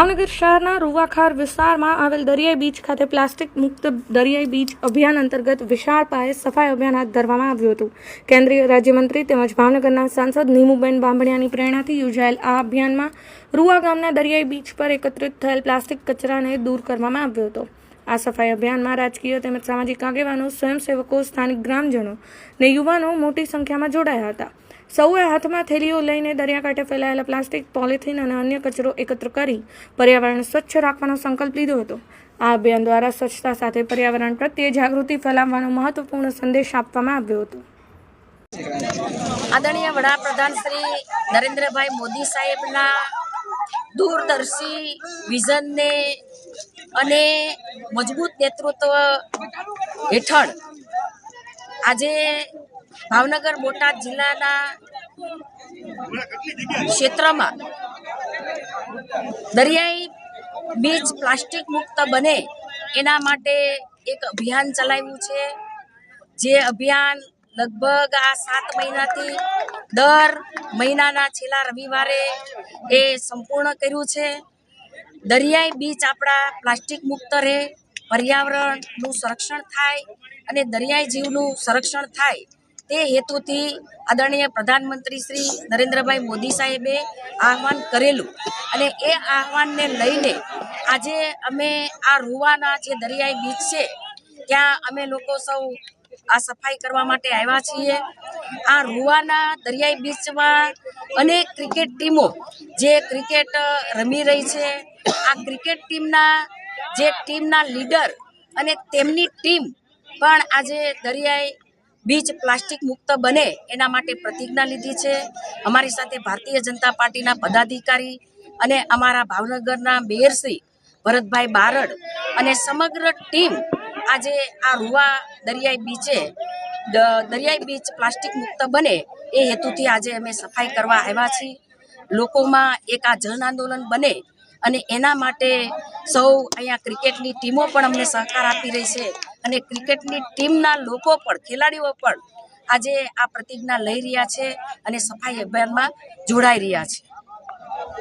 ભાવનગર શહેરના રૂવાખાર વિસ્તારમાં આવેલ દરિયાઈ બીચ ખાતે પ્લાસ્ટિક મુક્ત દરિયાઈ બીચ અભિયાન અંતર્ગત વિશાળ પાયે સફાઈ અભિયાન હાથ ધરવામાં આવ્યું હતું। કેન્દ્રીય રાજ્યમંત્રી તેમજ ભાવનગરના સાંસદ નીમુબેન બાંભણિયાની પ્રેરણાથી યોજાયેલ આ અભિયાનમાં રૂવા ગામના દરિયાઈ બીચ પર એકત્રિત થયેલ પ્લાસ્ટિક કચરાને દૂર કરવામાં આવ્યો હતો। આ સફાઈ અભિયાનમાં રાજકીય તેમજ સામાજિક આગેવાનો, સ્વયંસેવકો, સ્થાનિક ગ્રામજનો અને યુવાનો મોટી સંખ્યામાં જોડાયા હતા। સૌએ હાથમાં થેલીઓ લઈને દરિયાકાંઠે ફેલાયેલા પ્લાસ્ટિક, પોલિથીન અને અન્ય કચરો એકત્ર કરી પર્યાવરણ સ્વચ્છ રાખવાનો સંકલ્પ લીધો હતો। આ અભિયાન દ્વારા સ્વચ્છતા સાથે પર્યાવરણ પ્રત્યે જાગૃતિ ફેલાવવાનો મહત્વપૂર્ણ સંદેશ આપવામાં આવ્યો હતો। આદરણીય વડાપ્રધાન શ્રી નરેન્દ્રભાઈ મોદી સાહેબના દૂરદર્શી વિઝનને અને મજબૂત નેતૃત્વ હેઠળ આજે ભાવનગર બોટાદ જિલ્લાના ક્ષેત્રમાં દરિયાઈ બીચ પ્લાસ્ટિક મુક્ત બને એના માટે એક અભિયાન ચલાવ્યું છે। જે અભિયાન લગભગ આ 7 મહિનાથી દર મહિનાના છેલ્લા રવિવારે એ સંપૂર્ણ કર્યું છે। દરિયાઈ બીચ આપણા પ્લાસ્ટિક મુક્ત રહે, પર્યાવરણનું સંરક્ષણ થાય અને દરિયાઈ જીવનું સંરક્ષણ થાય તે હેતુથી આદરણીય પ્રધાનમંત્રી શ્રી નરેન્દ્રભાઈ મોદી સાહેબે આહવાન કરેલું અને એ આહવાનને લઈને આજે અમે આ રૂવાના જે દરિયાઈ બીચ છે ત્યાં અમે લોકો સૌ આ સફાઈ કરવા માટે આવ્યા છીએ। આ રૂવાના દરિયાઈ બીચમાં અનેક ક્રિકેટ ટીમો જે ક્રિકેટ રમી રહી છે। આ ક્રિકેટ ટીમના લીડર અને તેમની ટીમ પણ આજે દરિયાઈ બીચ પ્લાસ્ટિક મુક્ત બને એના માટે પ્રતિજ્ઞા લીધી છે। અમારી સાથે ભારતીય જનતા પાર્ટીના પદાધિકારી અને અમારા ભાવનગરના મેયરશ્રી ભરતભાઈ બારડ અને સમગ્ર ટીમ આજે આ રૂવા દરિયાઈ બીચ પ્લાસ્ટિક મુક્ત બને એ હેતુથી આજે અમે સફાઈ કરવા આવ્યા છીએ। લોકોમાં એક આ જન આંદોલન બને અને એના માટે સૌ અહીંયા ક્રિકેટની ટીમો પણ અમને સહકાર આપી રહી છે અને ક્રિકેટની ટીમના લોકો પણ, ખેલાડીઓ પણ આજે આ પ્રતિજ્ઞા લઈ રહ્યા છે અને સફાઈ અભિયાનમાં જોડાઈ રહ્યા છે।